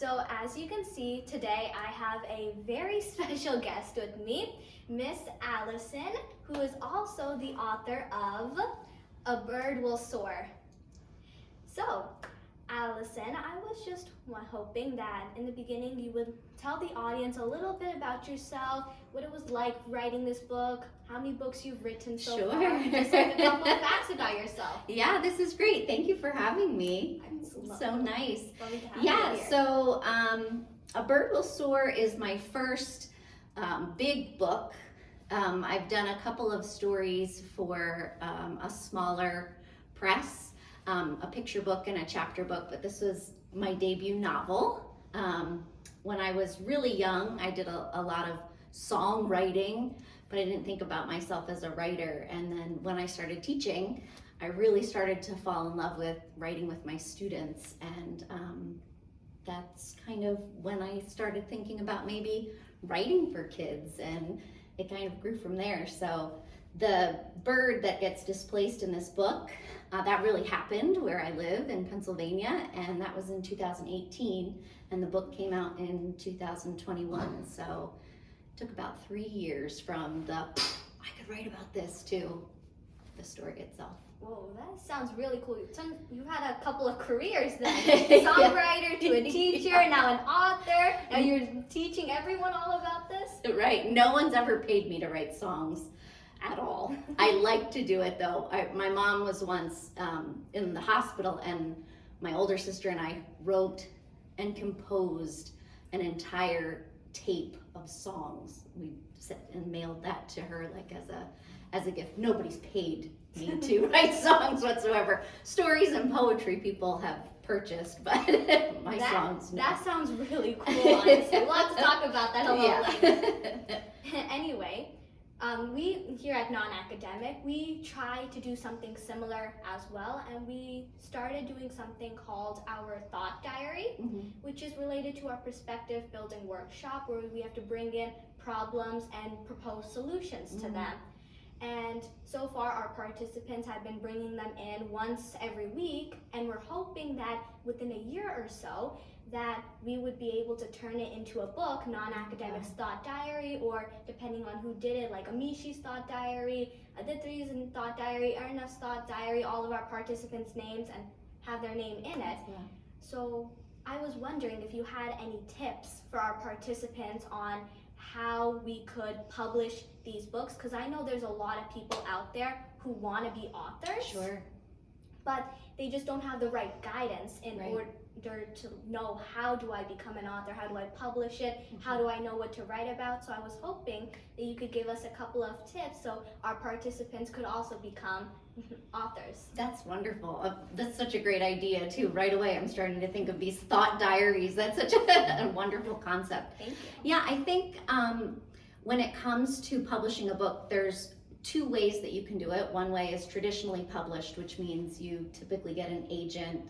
So as you can see, today I have a very special guest with me, Miss Alison, who is also the author of A Bird Will Soar. So, Alison, I was just hoping that in the beginning you would tell the audience a little bit about yourself, what it was like writing this book, how many books you've written so far, just like a couple of facts about yourself. Yeah, this is great. Thank you for having me. So nice. Lovely to have Yeah, you here. so A Bird Will Soar is my first big book. I've done a couple of stories for a smaller press. A picture book and a chapter book, but this was my debut novel. When I was really young, I did a lot of songwriting, but I didn't think about myself as a writer. And then when I started teaching, I really started to fall in love with writing with my students. And that's kind of when I started thinking about maybe writing for kids, and it kind of grew from there. So the bird that gets displaced in this book, that really happened where I live in Pennsylvania, and that was in 2018, and the book came out in 2021. So it took about 3 years from the I could write about this to the story itself. Whoa, that sounds really cool. You've had a couple of careers then. Songwriter to a teacher, now an author, now you're teaching everyone all about this? Right, no one's ever paid me to write songs at all. I like to do it though. My mom was once in the hospital, and my older sister and I wrote and composed an entire tape of songs. We sat and mailed that to her like as a gift. Nobody's paid me to write songs whatsoever. Stories and poetry people have purchased, but my songs, no. That sounds really cool, honestly. We'll have to talk about that a little later. Anyway, we here at Non-Academic, we try to do something similar as well, and we started doing something called our Thought Diary, which is related to our perspective building workshop, where we have to bring in problems and propose solutions to them. And so far our participants have been bringing them in once every week, and we're hoping that within a year or so that we would be able to turn it into a book, Non-Academic's Thought Diary, or depending on who did it, like Amishi's Thought Diary, Aditri's Thought Diary, Ernest's Thought Diary, all of our participants' names, and have their name in it. Yeah. So I was wondering if you had any tips for our participants on how we could publish these books, because I know there's a lot of people out there who want to be authors. Sure. But they just don't have the right guidance in order to know, how do I become an author, how do I publish it, how do I know what to write about. So I was hoping that you could give us a couple of tips so our participants could also become authors. That's wonderful. That's such a great idea too. Right away I'm starting to think of these thought diaries. That's such a wonderful concept. Thank you. Yeah, I think when it comes to publishing a book, there's two ways that you can do it. One way is traditionally published, which means you typically get an agent,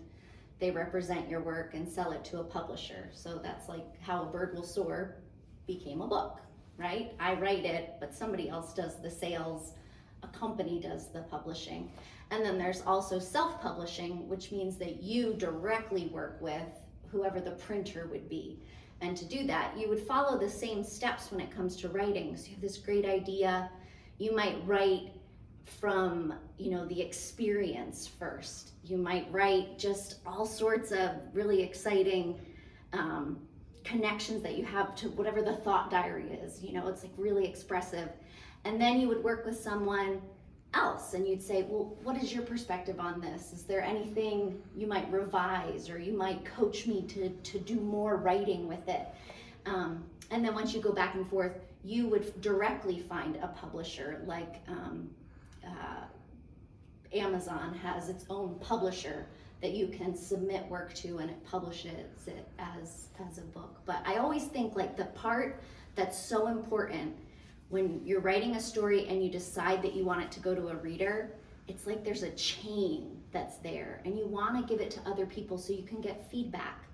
they represent your work and sell it to a publisher. So that's like how A Bird Will Soar became a book, right? I write it, but somebody else does the sales, a company does the publishing. And then there's also self-publishing, which means that you directly work with whoever the printer would be. And to do that, you would follow the same steps when it comes to writing. So you have this great idea, you might write from, the experience first. You might write just all sorts of really exciting connections that you have to whatever the thought diary is. It's like really expressive. And then you would work with someone else and you'd say, well, what is your perspective on this? Is there anything you might revise, or you might coach me to do more writing with it? And then once you go back and forth, you would directly find a publisher, like Amazon has its own publisher that you can submit work to, and it publishes it as a book. But I always think like the part that's so important when you're writing a story and you decide that you want it to go to a reader, it's like there's a chain that's there, and you want to give it to other people so you can get feedback.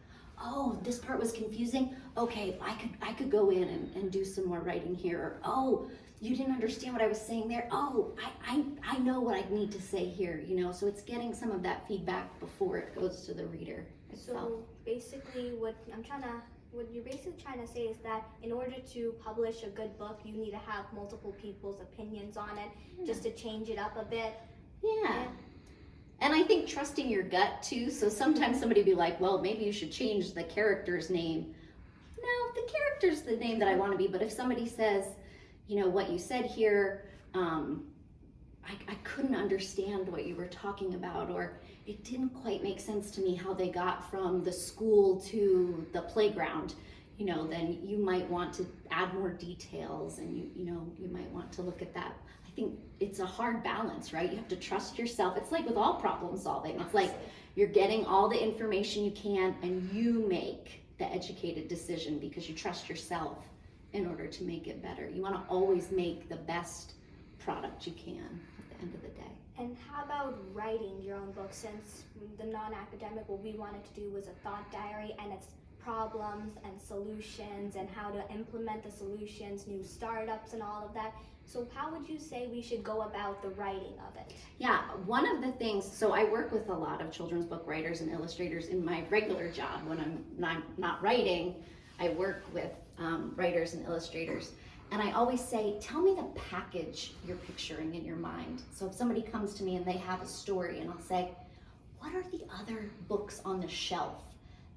Oh, this part was confusing. Okay, I could go in and do some more writing here. Or, oh, you didn't understand what I was saying there. Oh, I know what I need to say here, so it's getting some of that feedback before it goes to the reader itself. So basically what you're basically trying to say is that in order to publish a good book, you need to have multiple people's opinions on it, just to change it up a bit. Yeah. And I think trusting your gut too. So sometimes somebody be like, well, maybe you should change the character's name. No, the character's the name that I want to be. But if somebody says, what you said here, I couldn't understand what you were talking about, or it didn't quite make sense to me how they got from the school to the playground, then you might want to add more details, and you might want to look at that. I think it's a hard balance, right? You have to trust yourself. It's like with all problem solving. It's like you're getting all the information you can, and you make the educated decision because you trust yourself in order to make it better. You want to always make the best product you can at the end of the day. And how about writing your own book? Since the non-academic, what we wanted to do was a thought diary, and it's problems and solutions and how to implement the solutions, new startups and all of that. So how would you say we should go about the writing of it? Yeah, one of the things, so I work with a lot of children's book writers and illustrators in my regular job. When I'm not writing, I work with writers and illustrators. And I always say, tell me the package you're picturing in your mind. So if somebody comes to me and they have a story, and I'll say, what are the other books on the shelf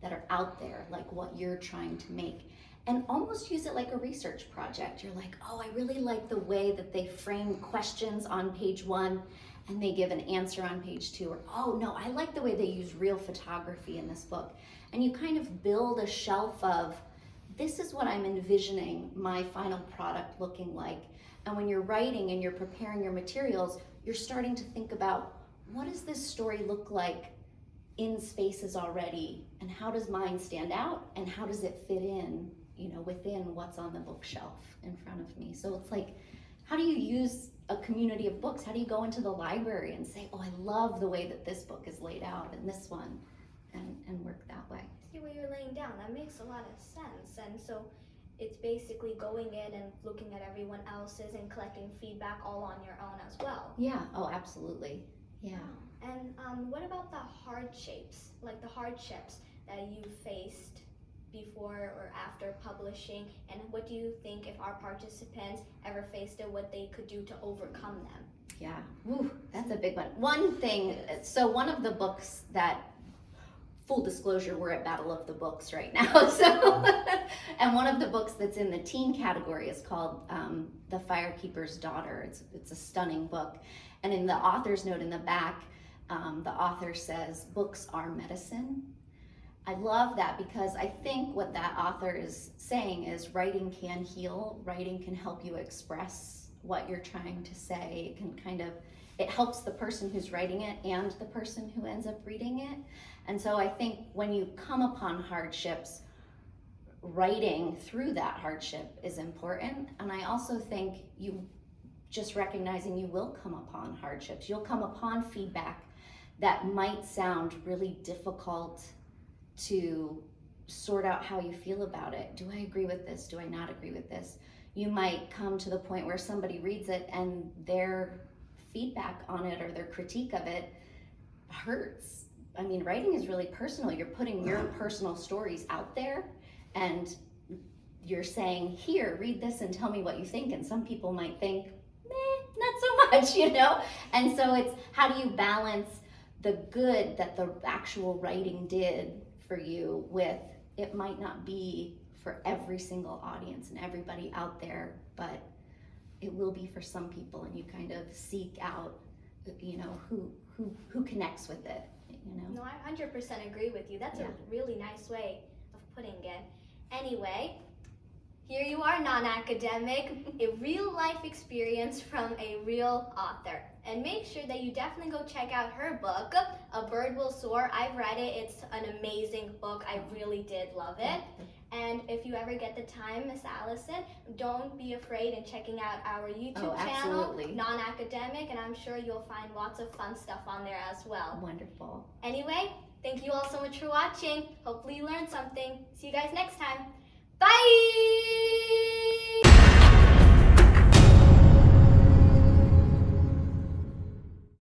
that are out there, like what you're trying to make? And almost use it like a research project. You're like, oh, I really like the way that they frame questions on page 1 and they give an answer on page 2. Or, oh no, I like the way they use real photography in this book. And you kind of build a shelf of, this is what I'm envisioning my final product looking like. And when you're writing and you're preparing your materials, you're starting to think about, what does this story look like in spaces already? And how does mine stand out? And how does it fit in, within what's on the bookshelf in front of me? So it's like, how do you use a community of books? How do you go into the library and say, oh, I love the way that this book is laid out and this one, and work that way? See what you're laying down. That makes a lot of sense. And so it's basically going in and looking at everyone else's and collecting feedback all on your own as well. Yeah, oh, absolutely. Yeah. And what about the hardships that you faced before or after publishing? And what do you think, if our participants ever faced it, what they could do to overcome them? Yeah, woo, that's a big one. One thing, so one of the books that, full disclosure, we're at Battle of the Books right now. So, and one of the books that's in the teen category is called The Firekeeper's Daughter. It's a stunning book. And in the author's note in the back, the author says, books are medicine. I love that, because I think what that author is saying is writing can heal. Writing can help you express what you're trying to say. It helps the person who's writing it and the person who ends up reading it. And so I think when you come upon hardships, writing through that hardship is important. And I also think you just recognizing you will come upon hardships. You'll come upon feedback that might sound really difficult to sort out how you feel about it. Do I agree with this? Do I not agree with this? You might come to the point where somebody reads it and their feedback on it or their critique of it hurts. I mean, writing is really personal. You're putting your personal stories out there, and you're saying, here, read this and tell me what you think. And some people might think, not so much, And so it's, how do you balance the good that the actual writing did for you with, it might not be for every single audience and everybody out there, but it will be for some people, and you kind of seek out, who connects with it, No, I 100% agree with you. That's a really nice way of putting it. Anyway, here you are, non-academic, a real life experience from a real author. And make sure that you definitely go check out her book, A Bird Will Soar. I've read it. It's an amazing book. I really did love it. And if you ever get the time, Miss Allison, don't be afraid in checking out our YouTube channel, Non-Academic, and I'm sure you'll find lots of fun stuff on there as well. Wonderful. Anyway, thank you all so much for watching. Hopefully you learned something. See you guys next time. Bye!